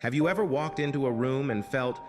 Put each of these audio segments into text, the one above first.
Have you ever walked into a room and felt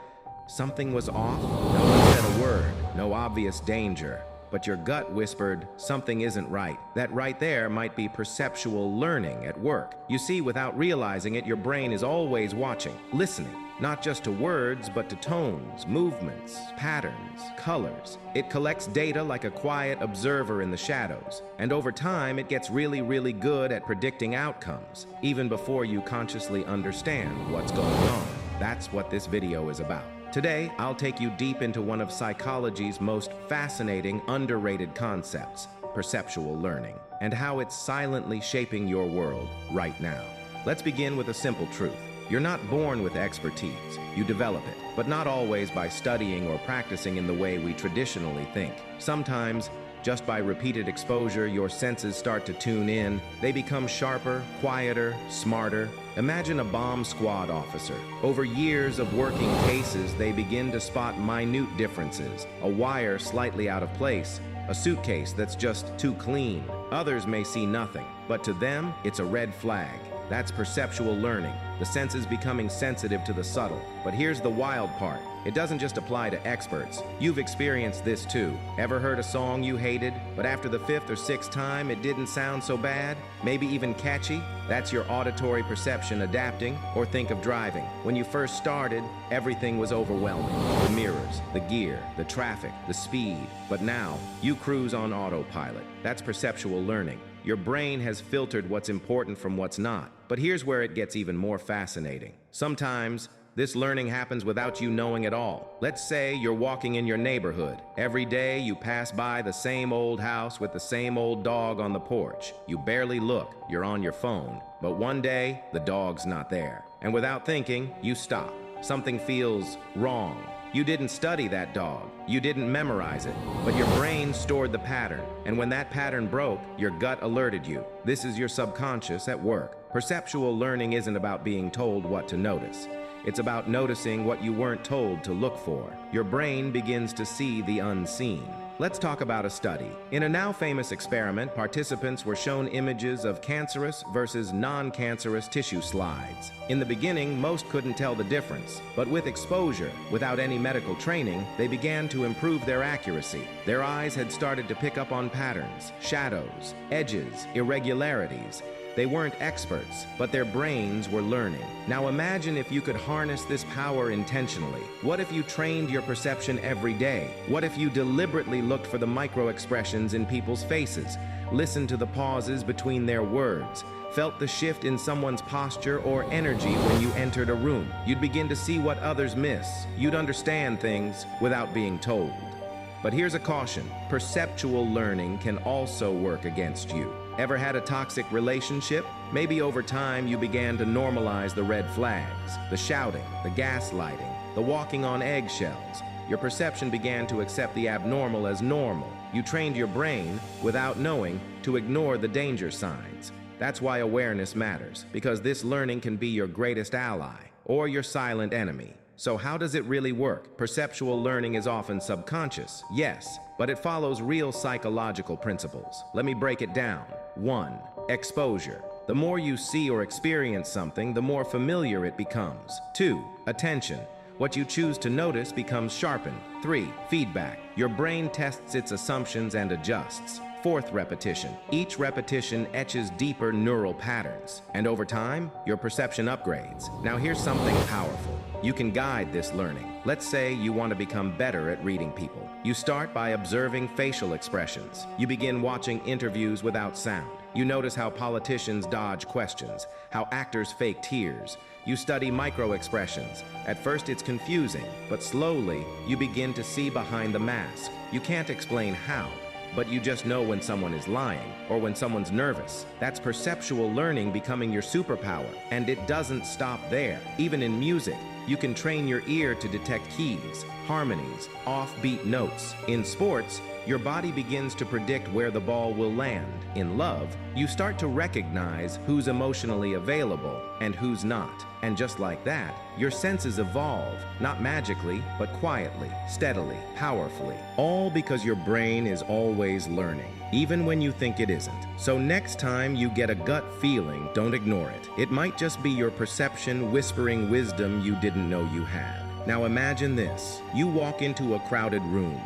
something was off? No one said a word, no obvious danger, but your gut whispered something isn't right. That right there might be perceptual learning at work. You see, without realizing it, your brain is always watching, listening, not just to words, but to tones, movements, patterns, colors. It collects data like a quiet observer in the shadows, and over time it gets really good at predicting outcomes, even before you consciously understand what's going on. That's what this video is about. Today, I'll take you deep into one of psychology's most fascinating, underrated concepts, perceptual learning, and how it's silently shaping your world right now. Let's begin with a simple truth. You're not born with expertise. You develop it, but not always by studying or practicing in the way we traditionally think. Sometimes, just by repeated exposure, your senses start to tune in. They become sharper, quieter, smarter. Imagine a bomb squad officer. Over years of working cases, they begin to spot minute differences. A wire slightly out of place, a suitcase that's just too clean. Others may see nothing, but to them, it's a red flag. That's perceptual learning, the senses becoming sensitive to the subtle. But here's the wild part. It doesn't just apply to experts. You've experienced this too. Ever heard a song you hated, but after the fifth or sixth time it didn't sound so bad? Maybe even catchy? That's your auditory perception adapting. Or think of driving. When you first started, everything was overwhelming. The mirrors, the gear, the traffic, the speed. But now, you cruise on autopilot. That's perceptual learning. Your brain has filtered what's important from what's not. But here's where it gets even more fascinating. Sometimes, this learning happens without you knowing at all. Let's say you're walking in your neighborhood. Every day you pass by the same old house with the same old dog on the porch. You barely look, you're on your phone. But one day, the dog's not there. And without thinking, you stop. Something feels wrong. You didn't study that dog. You didn't memorize it. But your brain stored the pattern. And when that pattern broke, your gut alerted you. This is your subconscious at work. Perceptual learning isn't about being told what to notice. It's about noticing what you weren't told to look for. Your brain begins to see the unseen. Let's talk about a study. In a now famous experiment, participants were shown images of cancerous versus non-cancerous tissue slides. In the beginning, most couldn't tell the difference, but with exposure, without any medical training, they began to improve their accuracy. Their eyes had started to pick up on patterns, shadows, edges, irregularities. They weren't experts, but their brains were learning. Now imagine if you could harness this power intentionally. What if you trained your perception every day? What if you deliberately looked for the micro-expressions in people's faces, listened to the pauses between their words, felt the shift in someone's posture or energy when you entered a room? You'd begin to see what others miss. You'd understand things without being told. But here's a caution. Perceptual learning can also work against you. Ever had a toxic relationship? Maybe over time you began to normalize the red flags, the shouting, the gaslighting, the walking on eggshells. Your perception began to accept the abnormal as normal. You trained your brain, without knowing, to ignore the danger signs. That's why awareness matters, because this learning can be your greatest ally or your silent enemy. So how does it really work? Perceptual learning is often subconscious, yes, but it follows real psychological principles. Let me break it down. 1. Exposure. The more you see or experience something, the more familiar it becomes. 2. Attention. What you choose to notice becomes sharpened. 3. Feedback. Your brain tests its assumptions and adjusts. 4th, repetition. Each repetition etches deeper neural patterns, and over time, your perception upgrades. Now here's something powerful. You can guide this learning. Let's say you want to become better at reading people. You start by observing facial expressions. You begin watching interviews without sound. You notice how politicians dodge questions, how actors fake tears. You study micro-expressions. At first it's confusing, but slowly you begin to see behind the mask. You can't explain how, but you just know when someone is lying or when someone's nervous. That's perceptual learning becoming your superpower. And it doesn't stop there. Even in music, you can train your ear to detect keys, harmonies, offbeat notes. In sports, your body begins to predict where the ball will land. In love, you start to recognize who's emotionally available and who's not. And just like that, your senses evolve, not magically, but quietly, steadily, powerfully. All because your brain is always learning, even when you think it isn't. So next time you get a gut feeling, don't ignore it. It might just be your perception whispering wisdom you didn't know you had. Now imagine this. You walk into a crowded room.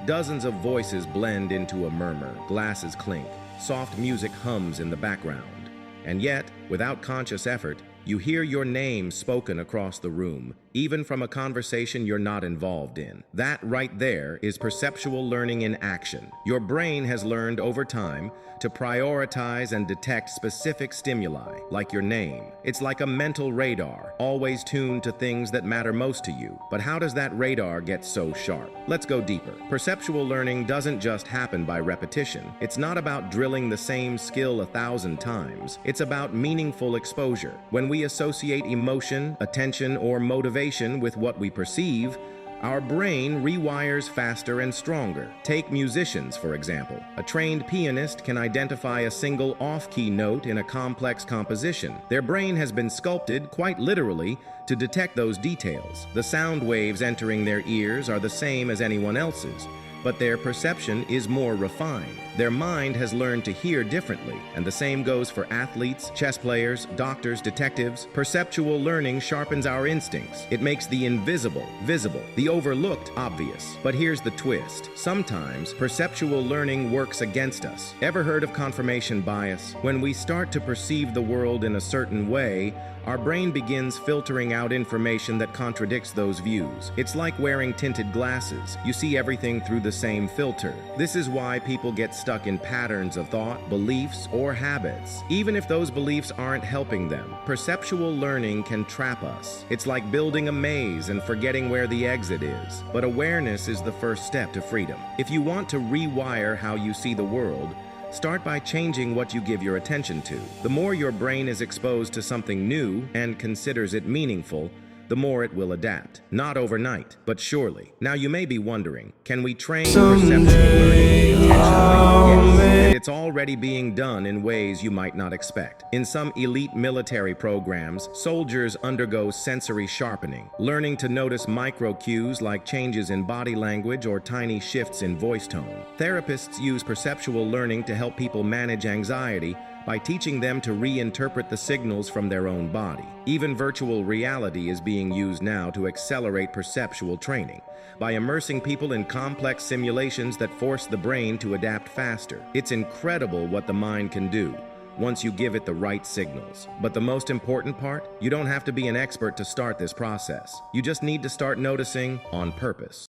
Dozens of voices blend into a murmur, glasses clink, soft music hums in the background. And yet, without conscious effort, you hear your name spoken across the room, even from a conversation you're not involved in. That right there is perceptual learning in action. Your brain has learned over time to prioritize and detect specific stimuli, like your name. It's like a mental radar, always tuned to things that matter most to you. But how does that radar get so sharp? Let's go deeper. Perceptual learning doesn't just happen by repetition. It's not about drilling the same skill 1,000 times. It's about meaningful exposure. When we associate emotion, attention, or motivation with what we perceive, our brain rewires faster and stronger. Take musicians, for example. A trained pianist can identify a single off-key note in a complex composition. Their brain has been sculpted, quite literally, to detect those details. The sound waves entering their ears are the same as anyone else's, but their perception is more refined. Their mind has learned to hear differently, and the same goes for athletes, chess players, doctors, detectives. Perceptual learning sharpens our instincts. It makes the invisible visible, the overlooked obvious. But here's the twist. Sometimes perceptual learning works against us. Ever heard of confirmation bias? When we start to perceive the world in a certain way, our brain begins filtering out information that contradicts those views. It's like wearing tinted glasses. You see everything through the same filter. This is why people get stuck in patterns of thought, beliefs, or habits, even if those beliefs aren't helping them. Perceptual learning can trap us. It's like building a maze and forgetting where the exit is. But awareness is the first step to freedom. If you want to rewire how you see the world, start by changing what you give your attention to. The more your brain is exposed to something new and considers it meaningful, the more it will adapt. Not overnight, but surely. Now you may be wondering, can we train perceptual learning intentionally? Yes, and it's already being done in ways you might not expect. In some elite military programs, soldiers undergo sensory sharpening, learning to notice micro cues like changes in body language or tiny shifts in voice tone. Therapists use perceptual learning to help people manage anxiety by teaching them to reinterpret the signals from their own body. Even virtual reality is being used now to accelerate perceptual training by immersing people in complex simulations that force the brain to adapt faster. It's incredible what the mind can do once you give it the right signals. But the most important part, you don't have to be an expert to start this process. You just need to start noticing on purpose.